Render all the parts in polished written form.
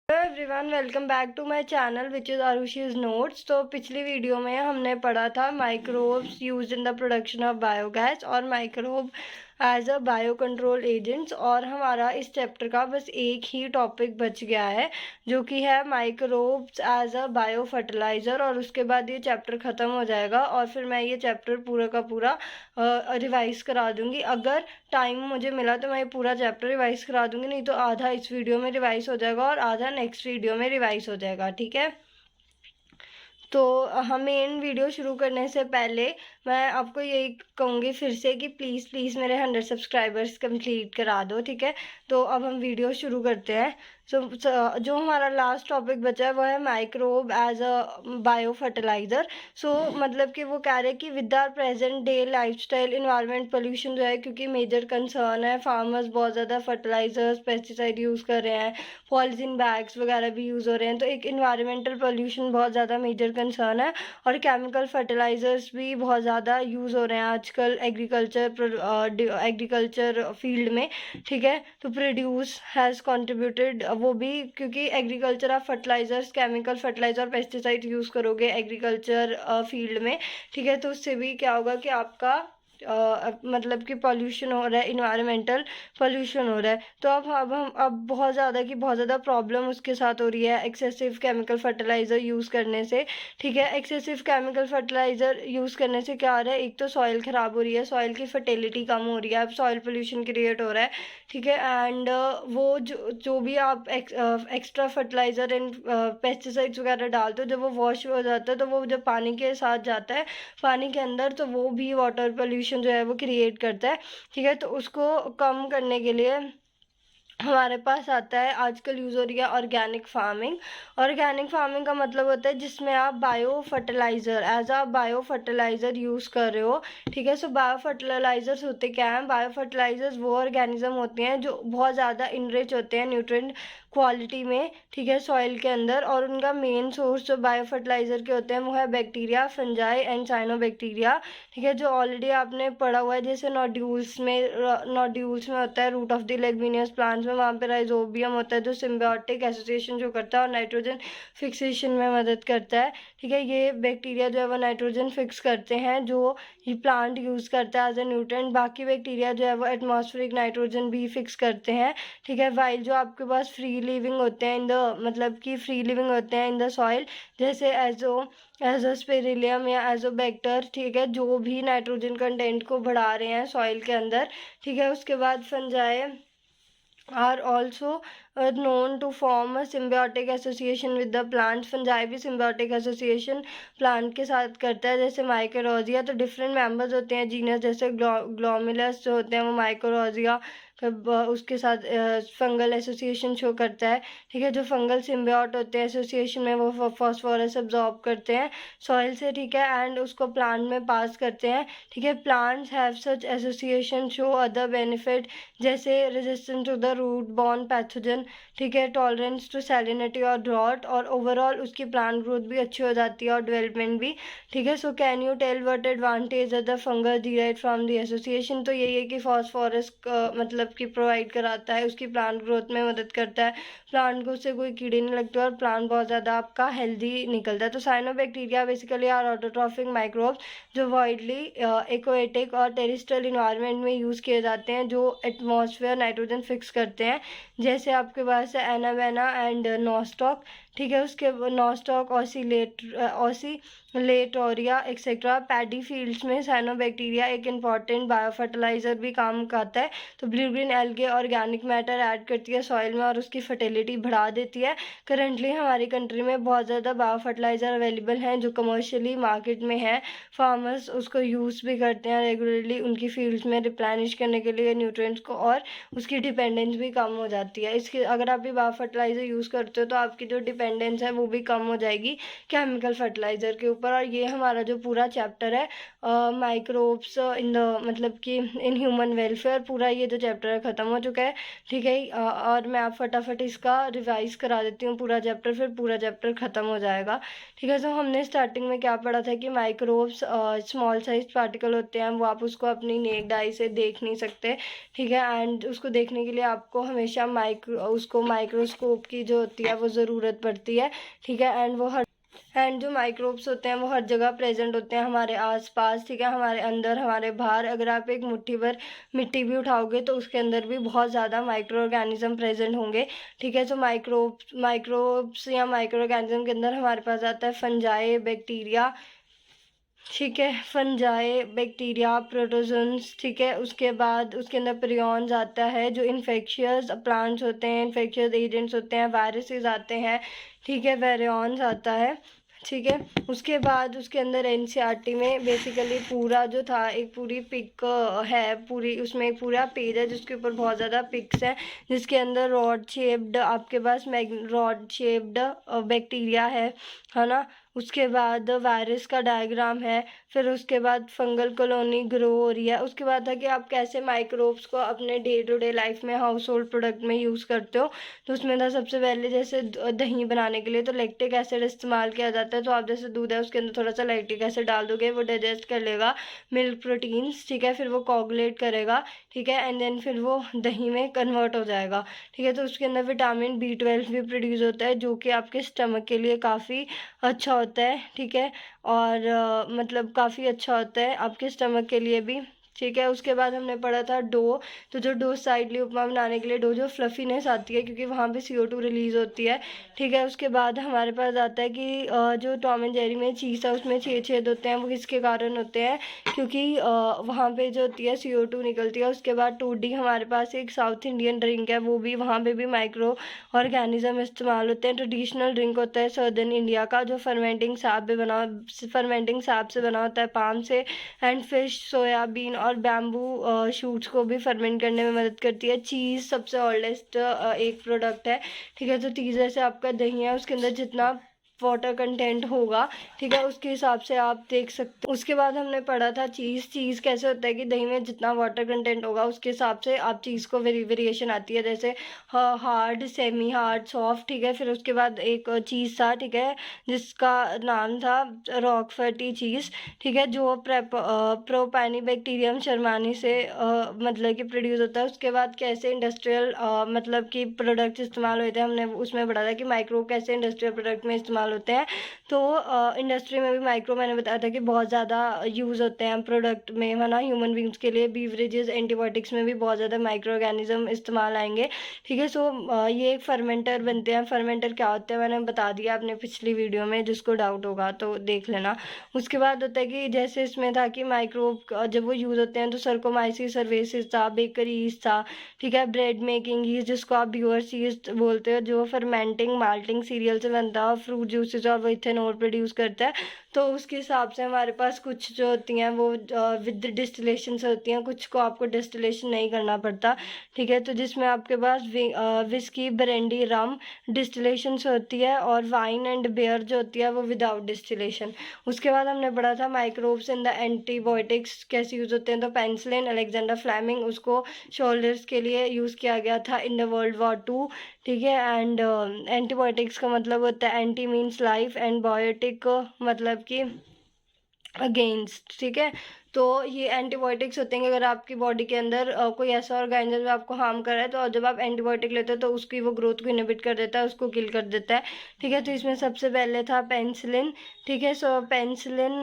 Everyone, welcome back to my channel which is Arushi's notes. तो पिछली video में हमने पढ़ा था microbes use in the production of biogas और microbe as a bio control agents. और हमारा इस चैप्टर का बस एक ही टॉपिक बच गया है जो कि है microbes as a bio fertilizer, और उसके बाद ये चैप्टर ख़त्म हो जाएगा और फिर मैं ये चैप्टर पूरा का पूरा रिवाइज करा दूँगी। अगर टाइम मुझे मिला तो मैं ये पूरा चैप्टर रिवाइज करा दूँगी, नहीं तो आधा इस वीडियो में रिवाइज हो जाएगा और आधा नेक्स्ट वीडियो में रिवाइज हो जाएगा, ठीक है। तो हम मेन वीडियो शुरू करने से पहले मैं आपको यही कहूँगी फिर से कि प्लीज़ प्लीज़ मेरे 100 सब्सक्राइबर्स कंप्लीट करा दो, ठीक है। तो अब हम वीडियो शुरू करते हैं। जो हमारा लास्ट टॉपिक बचा है वो है microbe as a bio fertilizer. मतलब कि वो कह रहे हैं कि with our present day lifestyle environment pollution जो है, क्योंकि मेजर कंसर्न है, फार्मर्स बहुत ज़्यादा फर्टिलाइजर्स पेस्टिसाइड यूज़ कर रहे हैं, पॉलीथीन बैग्स वगैरह भी यूज़ हो रहे हैं, तो एक इन्वायरमेंटल पोल्यूशन बहुत ज़्यादा मेजर कंसर्न है। और केमिकल फर्टिलाइजर्स भी बहुत ज़्यादा यूज़ हो रहे हैं आजकल एग्रीकल्चर फील्ड में, ठीक है। तो प्रोड्यूस हैज़ कंट्रीब्यूटेड, वो भी क्योंकि एग्रीकल्चर आप fertilizers chemical fertilizer pesticide use करोगे एग्रीकल्चर फील्ड में, ठीक है, तो उससे भी क्या होगा कि आपका मतलब कि पॉल्यूशन हो रहा है, इन्वायरमेंटल पॉल्यूशन हो रहा है। तो अब बहुत ज़्यादा प्रॉब्लम उसके साथ हो रही है एक्सेसिव केमिकल फर्टिलाइज़र यूज़ करने से, ठीक है। एक्सेसिव केमिकल फर्टिलाइज़र यूज़ करने से क्या हो रहा है, एक तो सॉइल ख़राब हो रही है, सॉइल की फर्टिलिटी कम हो रही है, अब सॉइल पोल्यूशन क्रिएट हो रहा है, ठीक है। एंड वो जो भी आप एक्स्ट्रा फर्टिलाइज़र एंड पेस्टिसाइड्स वगैरह डालते हो, जब वो वॉश हो जाता है तो वो जब पानी के साथ जाता है पानी के अंदर, तो वो भी वाटर पोल्यूशन जो है वो क्रिएट करता है, ठीक है। तो उसको कम करने के लिए हमारे पास आता है, आजकल यूज़ हो रही है ऑर्गेनिक फार्मिंग। ऑर्गेनिक फार्मिंग का मतलब होता है जिसमें आप बायो फर्टिलाइज़र एज आ बायो फर्टिलाइज़र यूज़ कर रहे हो, ठीक है। बायो फर्टिलाइज़र्स होते क्या हैं, बायो फर्टिलाइज़र्स वो ऑर्गेनिज्म होते हैं जो बहुत ज़्यादा इनरिच होते हैं न्यूट्रिएंट क्वालिटी में, ठीक है, सॉइल के अंदर। और उनका मेन सोर्स जो बायो फर्टिलाइज़र के होते हैं वो है बैक्टीरिया, फंजाई एंड साइनोबैक्टीरिया, ठीक है, जो ऑलरेडी आपने पढ़ा हुआ है। जैसे नोड्यूल्स में होता है root of the leguminous plants में, वहाँ पे राइजोबियम होता है जो सिम्बायोटिक एसोसिएशन जो करता है और नाइट्रोजन फिक्सेशन में मदद करता है, ठीक है। ये बैक्टीरिया जो है वो नाइट्रोजन फिक्स करते हैं जो ये प्लांट यूज़ करता है एज ए न्यूट्रिएंट। बाकी बैक्टीरिया जो है वो एटमॉस्फेरिक नाइट्रोजन भी फिक्स करते हैं, ठीक है। वाइल जो आपके पास फ्री लिविंग होते हैं इन द सॉइल, जैसे एजोस्पेरिलियम या एजोबैक्टर, ठीक है, जो भी नाइट्रोजन कंटेंट को बढ़ा रहे हैं सॉइल के अंदर, ठीक है। उसके बाद fungi are also known to form a symbiotic association with the plant। Fungi भी symbiotic association प्लांट के साथ करता है, जैसे माइकोरॉजिया। तो डिफरेंट मेंबर्स होते हैं जीनस, जैसे ग्लोमेलस जो होते हैं वो माइकोरॉजिया उसके साथ फंगल एसोसिएशन शो करता है, ठीक है। जो फंगल सिम्बियोट होते हैं एसोसिएशन में वो फॉस्फोरस अब्जॉर्ब करते हैं सॉइल से, ठीक है, एंड उसको प्लांट में पास करते हैं, ठीक है। Plants have such association show other benefit, जैसे resistance to the root borne pathogen, ठीक है, टॉलरेंस टू सैलिनिटी और ड्रॉट, और ओवरऑल उसकी प्लांट ग्रोथ भी अच्छी हो जाती है और डेवलपमेंट भी, ठीक है। Can you tell what advantage the fungus derive from the association. तो यही है कि फॉस्फोरस मतलब कि प्रोवाइड कराता है, उसकी प्लांट ग्रोथ में मदद करता है, प्लांट को उससे कोई कीड़े नहीं लगते और प्लांट बहुत ज़्यादा आपका हेल्दी निकलता है। तो cyanobacteria basically are autotrophic microbes जो वाइडली एक्वेटिक और टेरेस्ट्रियल इन्वायरमेंट में यूज़ किए जाते हैं, जो एटमॉस्फेयर नाइट्रोजन फिक्स करते हैं, जैसे आपके पास है एनावेना एंड नॉस्टॉक, ठीक है। उसके nostoc Oscillatoria etcetera. Paddy fields में साइनोबैक्टीरिया एक इम्पॉर्टेंट बायो फर्टिलाइज़र भी काम करता है। तो blue green algae organic matter add करती है सॉइल में और उसकी फर्टिलिटी बढ़ा देती है। करंटली हमारी कंट्री में बहुत ज़्यादा बायो फर्टिलाइज़र अवेलेबल हैं जो कमर्शियली मार्केट में है, फार्मर्स उसको यूज़ भी करते हैं रेगुलरली उनकी फील्ड्स में रिप्लेनिश करने के लिए न्यूट्रिएंट्स को, और उसकी डिपेंडेंस भी कम हो जाती है। इसके अगर आप भी बायो फर्टिलाइज़र यूज़ करते हो तो आपकी जो डिपेंडेंस है वो भी कम हो जाएगी केमिकल फर्टिलाइज़र के ऊपर। और ये हमारा जो पूरा चैप्टर है माइक्रोब्स इन द मतलब कि इन ह्यूमन वेलफेयर, पूरा ये जो चैप्टर है ख़त्म हो चुका है। ठीक है, और मैं आप फटाफट इसका रिवाइज़ करा देती हूँ पूरा चैप्टर, फिर पूरा चैप्टर ख़त्म हो जाएगा। ठीक है, तो हमने स्टार्टिंग में क्या पढ़ा था कि माइक्रोब्स स्मॉल साइज पार्टिकल होते हैं, वो आप उसको अपनी नेक्ड आई से देख नहीं सकते। ठीक है, एंड उसको देखने के लिए आपको हमेशा माइक्रोस्कोप की जो होती है वो ज़रूरत पड़ती है। ठीक है, एंड जो माइक्रोब्स होते हैं वो हर जगह प्रेजेंट होते हैं हमारे आसपास। ठीक है, हमारे अंदर, हमारे बाहर। अगर आप एक मुट्ठी भर मिट्टी भी उठाओगे तो उसके अंदर भी बहुत ज़्यादा माइक्रो ऑर्गेनिज्म प्रेजेंट होंगे। ठीक है, तो माइक्रोब्स या माइक्रो ऑर्गेनिज्म के अंदर हमारे पास आता है फंजाई, बैक्टीरिया। ठीक है, फंजाई, बैक्टीरिया, प्रोटोजोन्स। ठीक है, उसके बाद उसके अंदर प्रियॉन्स आता है जो इन्फेक्शियस प्लांट्स होते हैं, इन्फेक्शियस एजेंट्स होते हैं, वायरसेस आते हैं। ठीक है, वेरियॉन्स आता है। ठीक है, उसके बाद उसके अंदर एनसीईआरटी में बेसिकली पूरा जो था एक पूरी पिक है, पूरी उसमें एक पूरा पेज है जिसके ऊपर बहुत ज़्यादा पिक्स हैं, जिसके अंदर रॉड शेप्ड आपके पास रॉड शेप्ड बैक्टीरिया है ना। उसके बाद वायरस का डायग्राम है। फिर उसके बाद फंगल कॉलोनी ग्रो हो रही है। उसके बाद है कि आप कैसे माइक्रोब्स को अपने डे टू डे लाइफ में हाउस होल्ड प्रोडक्ट में यूज़ करते हो। तो उसमें था सबसे पहले जैसे दही बनाने के लिए तो लैक्टिक एसिड इस्तेमाल किया जाता है। तो आप जैसे दूध है उसके अंदर थोड़ा सा लैक्टिक एसिड डाल दोगे, वो डाइजेस्ट कर लेगा मिल्क प्रोटीन्स। ठीक है, फिर वो कोगुलेट करेगा। ठीक है, एंड देन फिर वो दही में कन्वर्ट हो जाएगा। ठीक है, तो उसके अंदर विटामिन B12 भी प्रोड्यूस होता है जो कि आपके स्टमक के लिए काफ़ी अच्छा होता है। ठीक है, और मतलब काफ़ी अच्छा होता है आपके स्टमक के लिए भी। ठीक है, उसके बाद हमने पढ़ा था डो। तो जो डो साइडली उपमा बनाने के लिए डो जो फ्लफीनेस आती है क्योंकि वहाँ पे CO2 रिलीज़ होती है। ठीक है, उसके बाद हमारे पास आता है कि जो टॉम एंड जेरी में चीज़ है उसमें छेद होते हैं, वो किसके कारण होते हैं, क्योंकि वहाँ पे जो होती है CO2 निकलती है। उसके बाद 2D हमारे पास एक साउथ इंडियन ड्रिंक है, वो भी वहाँ पे भी माइक्रो ऑर्गेनिज्म इस्तेमाल होते हैं। ट्रेडिशनल ड्रिंक होता है सदर्न इंडिया का जो फर्मेंटिंग साप से बना होता है, पाम से। एंड फिश, सोयाबीन और बैम्बू शूट्स को भी फर्मेंट करने में मदद करती है। चीज़ सबसे ओल्डेस्ट एक प्रोडक्ट है। ठीक है, तो चीज़ जैसे आपका दही है उसके अंदर जितना वाटर कंटेंट होगा, ठीक है, उसके हिसाब से आप देख सकते हो। उसके बाद हमने पढ़ा था चीज़ कैसे होता है कि दही में जितना वाटर कंटेंट होगा उसके हिसाब से आप चीज़ को वेरिएशन आती है, जैसे हार्ड, सेमी हार्ड, सॉफ्ट। ठीक है, फिर उसके बाद एक चीज़ था, ठीक है, जिसका नाम था रॉकफर्टी चीज़। ठीक है, जो प्रोपैनिबैक्टीरियम शर्मानी से मतलब कि प्रोड्यूस होता है। उसके बाद कैसे इंडस्ट्रियल मतलब कि प्रोडक्ट्स इस्तेमाल होते हैं, हमने उसमें पढ़ा था कि माइक्रो कैसे इंडस्ट्रियल प्रोडक्ट में इस्तेमाल होते हैं। तो इंडस्ट्री में भी माइक्रो मैंने बताया था कि बहुत ज़्यादा यूज़ होते हैं प्रोडक्ट में, है ना, ह्यूमन बींग्स के लिए। बीवरेजेस, एंटीबायोटिक्स में भी बहुत ज़्यादा माइक्रो ऑर्गेनिज्म इस्तेमाल आएंगे। ठीक है, सो ये एक फर्मेंटर बनते हैं। फर्मेंटर क्या होते हैं मैंने बता दिया अपने पिछली वीडियो में, जिसको डाउट होगा तो देख लेना। उसके बाद होता है कि जैसे इसमें था कि माइक्रोब जब वो यूज़ होते हैं तो सर्कोमाइसिस सर्वेसिस था, बेकरी ईस्ट था। ठीक है, ब्रेड मेकिंग ईस्ट जिसको आप ब्यूअर्स ईस्ट बोलते हो, जो फर्मेंटिंग माल्टिंग सीरियल से बनता है, फ्रूट जूसेस और वो इथेनॉल प्रोड्यूस करता है। तो उसके हिसाब से हमारे पास कुछ जो होती हैं वो विद डिस्टिलेशन से होती हैं, कुछ को आपको डिस्टिलेशन नहीं करना पड़ता। ठीक है, तो जिसमें आपके पास विस्की, ब्रेंडी, रम डिस्टिलेशन से होती है, और वाइन एंड बियर जो होती है वो विदाउट डिस्टिलेशन। उसके बाद हमने पढ़ा था माइक्रोब्स इन द एंटीबायोटिक्स कैसे यूज़ होते हैं। तो पेनिसिलिन, अलेक्जेंडर फ्लेमिंग, उसको शोल्डर्स के लिए यूज़ किया गया था in the World War II। ठीक है, एंड एंटीबायोटिक्स का मतलब होता है anti means life and biotic मतलब कि अगेंस्ट। ठीक है, तो ये एंटीबायोटिक्स होते हैं कि अगर आपकी बॉडी के अंदर कोई ऐसा ऑर्गेनिज्म आपको हार्म कर रहा है तो जब आप एंटीबायोटिक लेते हो तो उसकी वो ग्रोथ को इनहिबिट कर देता है, उसको किल कर देता है। ठीक है, तो इसमें सबसे पहले था पेनिसिलिन। ठीक है, सो पेनिसिलिन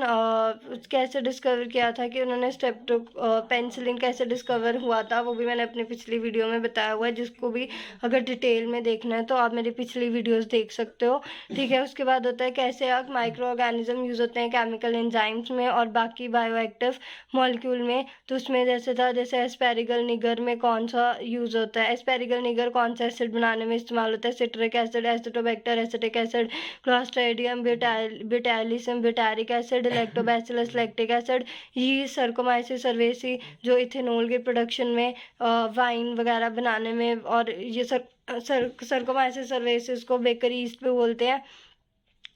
कैसे डिस्कवर किया था कि उन्होंने पेनिसिलिन कैसे डिस्कवर हुआ था वो भी मैंने अपनी पिछली वीडियो में बताया हुआ है, जिसको भी अगर डिटेल में देखना है तो आप मेरी पिछली वीडियोज़ देख सकते हो। ठीक है, उसके बाद होता है कैसे आप माइक्रो ऑर्गेनिज्म यूज़ होते हैं केमिकल एंजाइम्स में और बाकी बायोएक्टिव मॉलिक्यूल में। तो उसमें जैसे था, जैसे एस्पेरिगल निगर में कौन सा यूज़ होता है, एस्पेरिगल निगर कौन सा एसिड बनाने में इस्तेमाल होता है, citric acid, Acetobacter, acetic acid, Clostridium butylicum, butyric acid, Lactobacillus lactic acid, ये सर्कोमाइसिस सर्वेसी जो इथेनॉल के प्रोडक्शन में वाइन वगैरह बनाने में, और ये सर्कोमाइसिस सर्वेसिस को बेकरी ईस्ट पे बोलते हैं।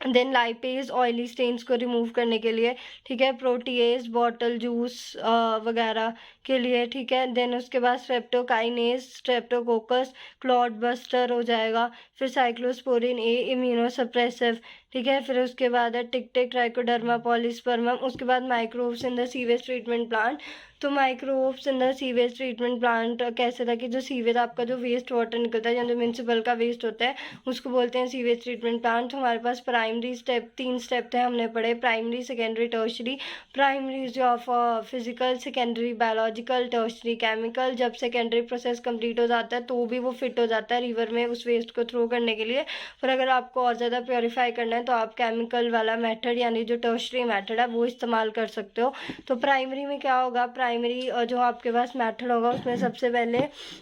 देन लाइपेज ऑयली स्टेन्स को रिमूव करने के लिए, ठीक है। प्रोटीएज बॉटल जूस वगैरह के लिए, ठीक है। देन उसके बाद स्ट्रेप्टोकाइनेज, स्ट्रेप्टोकोकस क्लॉट बस्टर हो जाएगा। फिर साइक्लोस्पोरिन ए इम्यूनोसप्रेसिव, ठीक है। फिर उसके बाद है टिक ट्राइकोडर्मा पॉलीस्पर्मम। उसके बाद microbes in the sewage treatment plant. तो microbes in the sewage treatment plant कैसे था कि जो सीवेज आपका जो वेस्ट वाटर निकलता है या जो म्यूनसिपल का वेस्ट होता है उसको बोलते हैं सीवेज ट्रीटमेंट प्लांट। तो हमारे पास प्राइमरी स्टेप 3 स्टेप थे हमने पढ़े, प्राइमरी सेकेंडरी टर्शरी। प्राइमरी जो of physical, secondary biological, tertiary chemical. जब सेकेंडरी प्रोसेस कंप्लीट हो जाता है तो भी वो फिट हो जाता है रिवर में उस वेस्ट को थ्रो करने के लिए। पर अगर आपको और ज़्यादा प्योरीफाई करना है तो आप केमिकल वाला मेथड यानी जो टर्शरी मेथड है वो इस्तेमाल कर सकते हो। तो प्राइमरी में क्या होगा, प्राइमरी जो आपके पास मेथड होगा उसमें सबसे पहले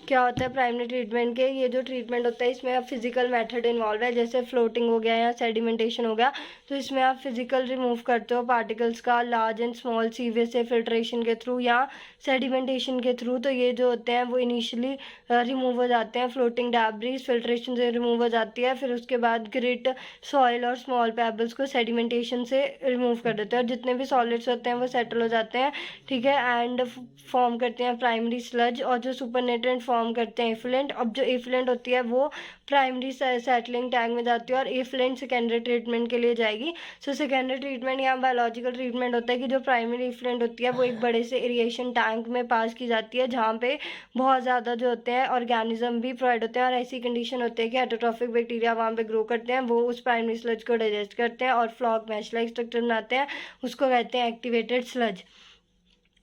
क्या होता है प्राइमरी ट्रीटमेंट के, ये जो ट्रीटमेंट होता है इसमें आप फिजिकल मेथड इन्वॉल्व है, जैसे फ्लोटिंग हो गया या सेडिमेंटेशन हो गया। तो इसमें आप फिजिकल रिमूव करते हो पार्टिकल्स का लार्ज एंड स्मॉल सीवेज से फिल्ट्रेशन के थ्रू या सेडिमेंटेशन के थ्रू। तो ये जो होते हैं वो इनिशियली रिमूव हो जाते हैं, फ्लोटिंग डैब्रीज फिल्ट्रेशन से रिमूव हो जाती है। फिर उसके बाद ग्रिट, सॉइल और स्मॉल पेबल्स को सेडिमेंटेशन से रिमूव कर देते हैं और जितने भी सॉलिड्स होते हैं वो सेटल हो जाते हैं, ठीक है। एंड फॉर्म करते हैं प्राइमरी स्लज और जो सुपर नेट्रेंट फॉर्म करते हैं एफ्लुएंट। अब जो एफ्लुएंट होती है वो प्राइमरी सेटलिंग टैंक में जाती है और एफ्लुएंट सेकेंडरी ट्रीटमेंट के लिए जाएगी। सो सेकेंडरी ट्रीटमेंट या बायोलॉजिकल ट्रीटमेंट होता है कि जो प्राइमरी एफ्लुएंट होती है वो एक बड़े से एरिएशन टैंक में पास की जाती है जहाँ पे बहुत ज़्यादा जो होते हैं ऑर्गेनिज्म भी प्रोवाइड होते हैं और ऐसी कंडीशन होती है कि हेटेरोट्रॉफिक बैक्टीरिया वहाँ पे ग्रो करते हैं, वो उस प्राइमरी स्लज को डाइजेस्ट करते हैं और फ्लॉक मैश लाइक स्ट्रक्चर बनाते हैं, उसको कहते हैं एक्टिवेटेड स्लज,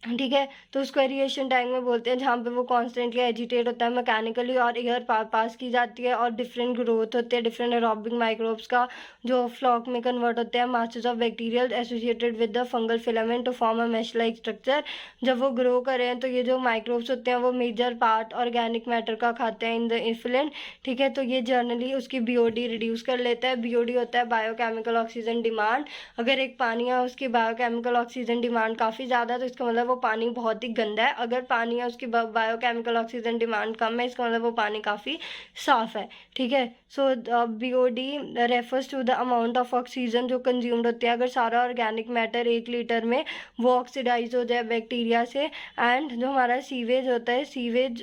ठीक है। तो उसको एरिएशन टैंक में बोलते हैं जहाँ पे वो कॉन्स्टेंटली एजिटेट होता है मैकेनिकली और एयर पास की जाती है और डिफरेंट ग्रोथ होते हैं डिफरेंट एरोबिक माइक्रोब्स का जो फ्लॉक में कन्वर्ट होते हैं masses of bacterial associated with the fungal filament to form a mesh like structure. जब वो ग्रो करें तो ये जो माइक्रोब्स होते हैं वो मेजर पार्ट ऑर्गेनिक मैटर का खाते हैं इन द इफ्लुएंट, ठीक है। तो ये जर्नली उसकी बीओडी रिड्यूस कर लेता है। बीओडी होता है बायोकेमिकल ऑक्सीजन डिमांड। अगर एक पानी है उसकी बायोकेमिकल ऑक्सीजन डिमांड काफ़ी ज़्यादा तो इसका मतलब वो पानी बहुत ही गंदा है। अगर पानी है उसकी बायोकेमिकल ऑक्सीजन डिमांड कम है इसका मतलब वो पानी काफ़ी साफ है, ठीक है। So BOD refers to the amount of oxygen जो कंज्यूम्ड होती है। अगर सारा ऑर्गेनिक मैटर 1 लीटर में वो ऑक्सीडाइज हो जाए बैक्टीरिया से। एंड जो हमारा सीवेज होता है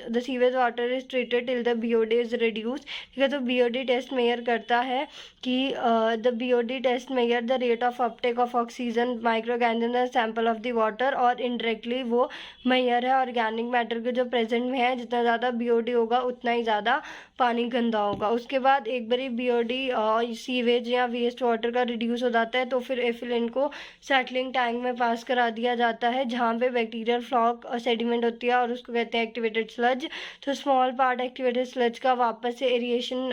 the sewage water is treated till the BOD is reduce, ठीक है। तो बीओडी टेस्ट मेजर करता है कि the BOD test measure the rate of uptake of oxygen microorganism sample of the water और इनडायरेक्टली वो मेजर है ऑर्गेनिक मैटर के जो प्रेजेंट में है। जितना ज़्यादा बीओडी होगा उतना ही ज़्यादा पानी गंदा होगा। उसके बाद एक बारी बीओडी सीवेज या वेस्ट वाटर का रिड्यूस हो जाता है तो फिर एफिलेंट को सेटलिंग टैंक में पास करा दिया जाता है जहाँ पे बैक्टीरियल फ्लॉक सेडिमेंट होती है और उसको कहते हैं एक्टिवेटेड स्लज। तो स्मॉल पार्ट एक्टिवेटेड स्लज का वापस से एरिएशन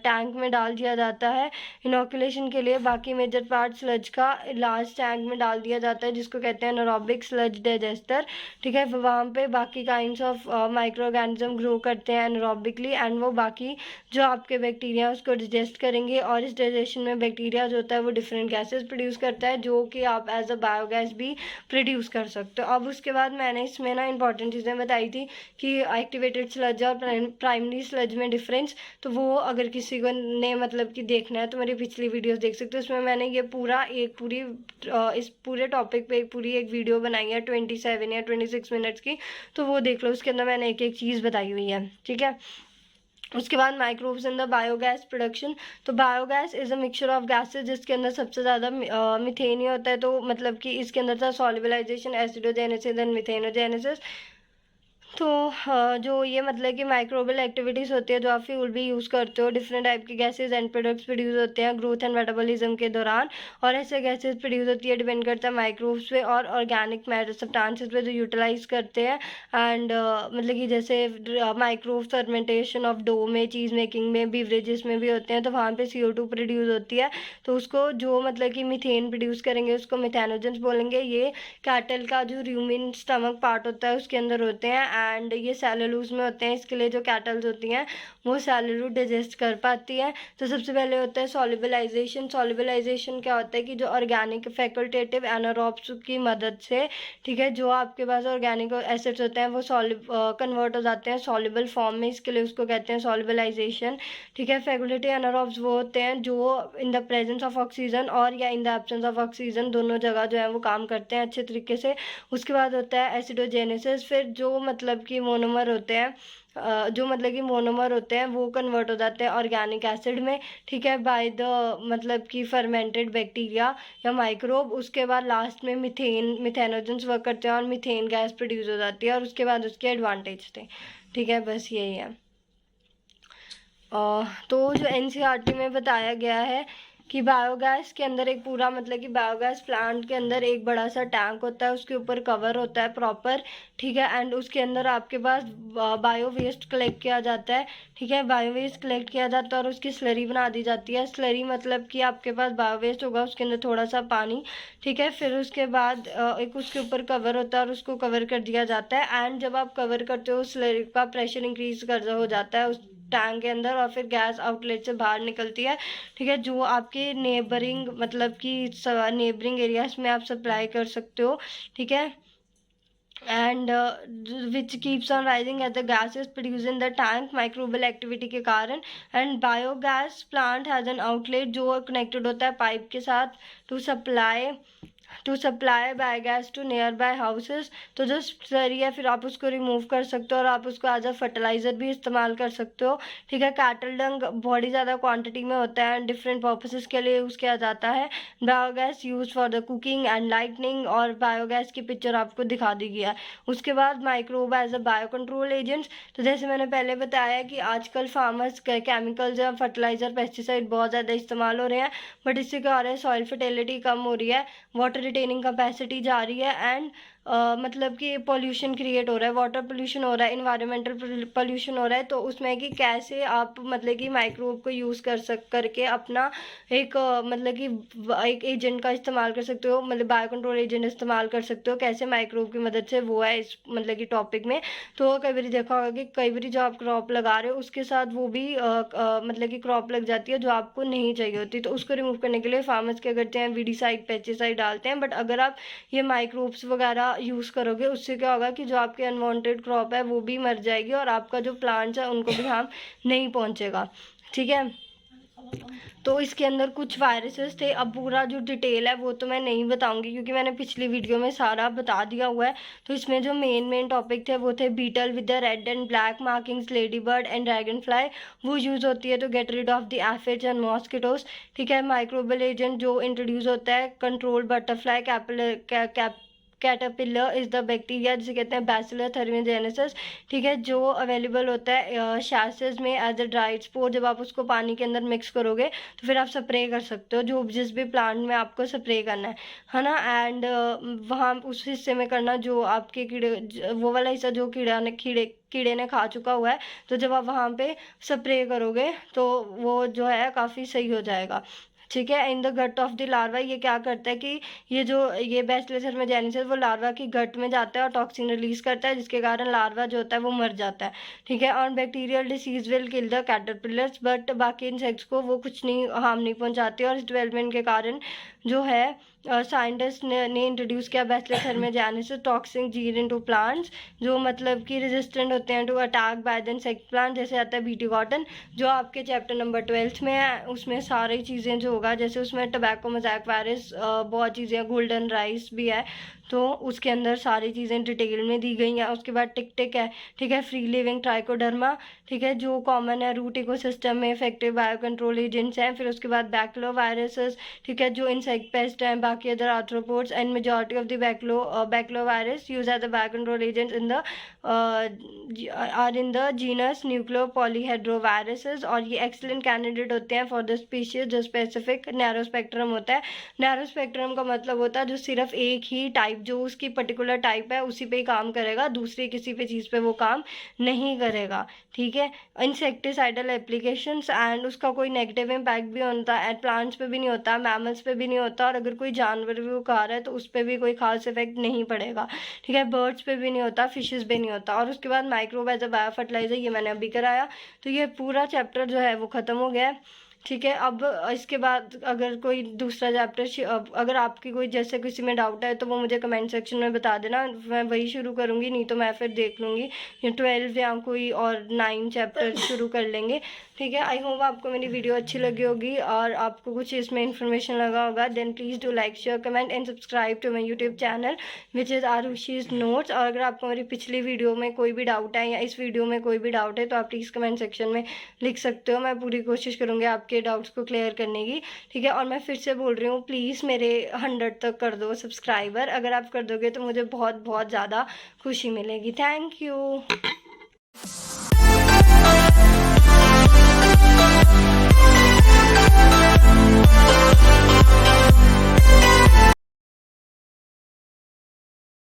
टैंक में डाल दिया जाता है इनोकुलेशन के लिए। बाकी मेजर पार्ट स्लज का लार्ज टैंक में डाल दिया जाता है जिसको कहते हैं एनारोबिक स्लज डाइजेस्टर, ठीक है। वहाँ पे बाकी kinds of micro organism grow करते हैं एनारोबिकली एंड वो बाकी जो आपके बैक्टीरिया उसको डिजेस्ट करेंगे और इस डाइजेशन में बैक्टीरिया जो होता है वो डिफरेंट गैसेस प्रोड्यूस करता है जो कि आप एज अ बायोगैस भी प्रोड्यूस कर सकते हो। अब उसके बाद मैंने इसमें ना इंपॉर्टेंट चीज़ें बताई थी कि एक्टिवेटेड स्लज और प्राइमरी स्लज में डिफरेंस। तो वो अगर किसी को ने मतलब कि देखना है तो मेरी पिछली वीडियोस देख सकते हो। उसमें मैंने ये इस पूरे टॉपिक पे पूरी एक वीडियो बनाई है 27 या 26 मिनट्स की, तो वो देख लो। उसके अंदर मैंने एक एक चीज़ बताई हुई है, ठीक है। उसके बाद microbes in the biogas production. तो biogas is a mixture of gases जिसके अंदर सबसे ज़्यादा मीथेन ही होता है। तो मतलब कि इसके अंदर था सॉल्युबलाइजेशन, एसिडोजेनेसिस एंड मीथेनोजेनेसिस। तो जो ये मतलब कि माइक्रोबियल एक्टिविटीज़ होती है जो आप फ्यूल भी यूज़ करते हो, डिफरेंट टाइप के गैसेज एंड प्रोडक्ट्स प्रोड्यूस होते हैं ग्रोथ एंड मेटाबॉलिज्म के दौरान। और ऐसे गैसेज प्रोड्यूस होती है डिपेंड करता है माइक्रोब्स पे और ऑर्गेनिक मैटर सब्सटेंसेस पे जो यूटिलाइज करते हैं। एंड मतलब कि जैसे माइक्रोब फर्मेंटेशन ऑफ डो में, चीज़ मेकिंग में, बीवरेजेस में भी होते हैं तो वहाँ पे CO2 प्रोड्यूस होती है। तो उसको जो मतलब कि मीथेन प्रोड्यूस करेंगे उसको मिथेनोजेंस बोलेंगे। ये कैटल का जो रूमिन स्टमक पार्ट होता है उसके अंदर होते हैं। एंड ये सेलुलोज में होते हैं, इसके लिए जो कैटल्स होती हैं वो सेलुलोज डाइजेस्ट कर पाती हैं। तो सबसे पहले होता है सॉल्युबलाइजेशन। सॉल्युबलाइजेशन क्या होता है कि जो ऑर्गेनिक फैकल्टेटिव एनारोब्स की मदद से, ठीक है, जो आपके पास ऑर्गेनिक एसिड्स होते हैं वो कन्वर्ट हो जाते हैं सॉल्युबल फॉर्म में, इसके लिए उसको कहते हैं सॉल्युबलाइजेशन। ठीक है, फैकल्टेटिव एनारोब्स वो होते हैं जो in the presence of oxygen और या in the absence of oxygen दोनों जगह जो है वो काम करते हैं अच्छे तरीके से। उसके बाद होता है एसिडोजेनेसिस। फिर जो मतलब कि मोनोमर होते हैं वो कन्वर्ट हो जाते हैं ऑर्गेनिक एसिड में, ठीक है, बाय द मतलब कि फर्मेंटेड बैक्टीरिया या माइक्रोब। उसके बाद लास्ट में मिथेनोजेंस वर्क करते हैं और मीथेन गैस प्रोड्यूस हो जाती है और उसके बाद उसके एडवांटेज थे। ठीक है, बस यही है। तो जो एनसीईआरटी में बताया गया है कि बायोगैस के अंदर एक पूरा मतलब कि बायोगैस प्लांट के अंदर एक बड़ा सा टैंक होता है, उसके ऊपर कवर होता है प्रॉपर, ठीक है, एंड उसके अंदर आपके पास बायो वेस्ट कलेक्ट किया जाता है। ठीक है, बायो वेस्ट कलेक्ट किया जाता है और उसकी स्लरी बना दी जाती है। स्लरी मतलब कि आपके पास बायो वेस्ट होगा, उसके अंदर थोड़ा सा पानी, ठीक है, फिर उसके बाद एक उसके ऊपर कवर होता है और उसको कवर कर दिया जाता है। एंड जब आप कवर करते हो स्लरी का प्रेशर इंक्रीज हो जाता है उस टैंक के अंदर और फिर गैस आउटलेट से बाहर निकलती है। ठीक है, जो आपके नेबरिंग मतलब कि नेबरिंग एरियाज में आप सप्लाई कर सकते हो। ठीक है, and which keeps on rising as the gas is produce in the tank microbial activity के कारण। And biogas plant has an outlet जो कनेक्टेड होता है पाइप के साथ to supply biogas to nearby houses. तो जो स्लरी है फिर आप उसको रिमूव कर सकते हो और आप उसको एज अ फर्टिलाइजर भी इस्तेमाल कर सकते हो। ठीक है, कैटल डंग बहुत ही ज़्यादा क्वांटिटी में होता है, डिफरेंट पर्पसेस के लिए यूज़ किया जाता है। Biogas use for the cooking and lightning, और बायोगैस की पिक्चर आपको दिखा दी गई है। उसके बाद microbe as a bio control agents. तो जैसे मैंने पहले बताया कि आजकल फार्मर्स केमिकल्स या फर्टिलाइजर पेस्टिसाइड बहुत ज़्यादा इस्तेमाल हो रहे हैं, बट इससे क्या हो रहा है, सॉइल फर्टिलिटी कम हो रही है, वाटर रिटेनिंग कैपेसिटी जा रही है, एंड मतलब कि पोल्यूशन क्रिएट हो रहा है, वाटर पोल्यूशन हो रहा है, इन्वायरमेंटल पोल्यूशन हो रहा है। तो उसमें कि कैसे आप मतलब कि माइक्रोब को यूज़ करके अपना एक मतलब कि एक एजेंट का इस्तेमाल कर सकते हो, मतलब बायो कंट्रोल एजेंट इस्तेमाल कर सकते हो कैसे माइक्रोब की मदद से, वो है इस मतलब कि टॉपिक में। तो कई बार देखा होगा कि कई बार जो आप क्रॉप लगा रहे हो उसके साथ वो भी मतलब कि क्रॉप लग जाती है जो आपको नहीं चाहिए होती। तो उसको रिमूव करने के लिए फार्मर्स क्या करते हैं, वीडीसाइड पेस्टिसाइड डालते हैं। बट अगर आप ये माइक्रोब्स वगैरह यूज़ करोगे उससे क्या होगा कि जो आपके अनवांटेड क्रॉप है वो भी मर जाएगी और आपका जो प्लांट्स है उनको भी हार्म नहीं पहुंचेगा। ठीक है, तो इसके अंदर कुछ वायरसेस थे। अब पूरा जो डिटेल है वो तो मैं नहीं बताऊंगी क्योंकि मैंने पिछली वीडियो में सारा बता दिया हुआ है। तो इसमें जो मेन टॉपिक थे वो थे beetle with the red and black markings, ladybird and dragonfly, वो यूज़ होती है to get rid of the aphids and mosquitoes. ठीक है, माइक्रोबियल एजेंट जो इंट्रोड्यूस होता है, control butterfly caterpillar is the bacteria जिसे कहते हैं बैसिलस थर्मियोजेनेसिस। ठीक है, जो अवेलेबल होता है शैसेज में एज अ ड्राइड स्पोर। जब आप उसको पानी के अंदर मिक्स करोगे तो फिर आप स्प्रे कर सकते हो जो जिस भी प्लांट में आपको स्प्रे करना है ना। एंड वहाँ उस हिस्से में करना जो आपके कीड़े, वो वाला हिस्सा जो कीड़े ने खा चुका हुआ है। तो जब आप वहाँ पे स्प्रे करोगे तो वो जो है काफ़ी सही हो जाएगा। ठीक है, in the gut of the larva, ये क्या करता है कि ये बैसिलस थर्मियोजेनेसिस वो लार्वा की गट में जाता है और टॉक्सिन रिलीज करता है जिसके कारण लार्वा जो होता है वो मर जाता है। ठीक है, और bacterial disease will kill the caterpillars, but बाकी इंसेक्ट्स को वो कुछ नहीं हार्म नहीं पहुंचाती। और इस डेवलपमेंट के कारण जो है साइंटिस्ट ने इंट्रोड्यूस किया Bacillus thuringiensis toxic gene into plants, जो मतलब कि रेजिस्टेंट होते हैं to attack by the insect plant. जैसे आता है बीटी कॉटन जो आपके चैप्टर नंबर 12 में है, उसमें सारी चीज़ें जो होगा, जैसे उसमें टबैको मोज़ैक वायरस बहुत चीज़ें, गोल्डन राइस भी है, तो उसके अंदर सारी चीज़ें डिटेल में दी गई हैं। उसके बाद टिक है, ठीक है, फ्री लिविंग ट्राइकोडर्मा, ठीक है, जो कॉमन है रूट इकोसिस्टम में इफेक्टिव बायो कंट्रोल एजेंट्स हैं। फिर उसके बाद बैक्लो वायरसेस, ठीक है, जो इंसेक्ट पेस्ट हैं, बाकी other arthropods and majority of the baculovirus use as the bio control agents in the genus nucleopolyhedroviruses. और ये एक्सीलेंट कैंडिडेट होते हैं फॉर द स्पीशीज जो स्पेसिफिक नैरो स्पेक्ट्रम होता है। नैरो स्पेक्ट्रम का मतलब होता है जो सिर्फ एक ही टाइप जो उसकी पर्टिकुलर टाइप है उसी पे ही काम करेगा, दूसरी किसी पे चीज़ पे वो काम नहीं करेगा, ठीक है। इंसेक्टिसाइडल एप्लीकेशंस एंड उसका कोई नेगेटिव इम्पैक्ट भी होता है, प्लांट्स पे भी नहीं होता, मैमल्स पे भी नहीं होता, और अगर कोई जानवर भी वो खा रहा है तो उस पर भी कोई खास इफेक्ट नहीं पड़ेगा, ठीक है। बर्ड्स पे भी नहीं होता, फिशेस पे नहीं होता। और उसके बाद microbe as a bio fertiliser, ये मैंने अभी कराया, तो ये पूरा चैप्टर जो है वो ख़त्म हो गया है, ठीक है। अब इसके बाद अगर कोई दूसरा चैप्टर, अगर आपकी कोई जैसे किसी में डाउट है तो वो मुझे कमेंट सेक्शन में बता देना, मैं वही शुरू करूँगी, नहीं तो मैं फिर देख लूँगी या 12 या कोई और 9 चैप्टर शुरू कर लेंगे, ठीक है। आई होप आपको मेरी वीडियो अच्छी लगी होगी और आपको कुछ इसमें इन्फॉर्मेशन लगा होगा। Then please do like, share, comment and subscribe to my YouTube channel which is Arushi's notes. और अगर आपको मेरी पिछली वीडियो में कोई भी डाउट है या इस वीडियो में कोई भी डाउट है तो आप प्लीज़ कमेंट सेक्शन में लिख सकते हो, मैं पूरी कोशिश करूँगी आपके डाउट्स को क्लियर करने की, ठीक है। और मैं फिर से बोल रही हूँ, प्लीज़ मेरे 100 तक कर दो सब्सक्राइबर, अगर आप कर दोगे तो मुझे बहुत बहुत ज़्यादा खुशी मिलेगी। Thank you.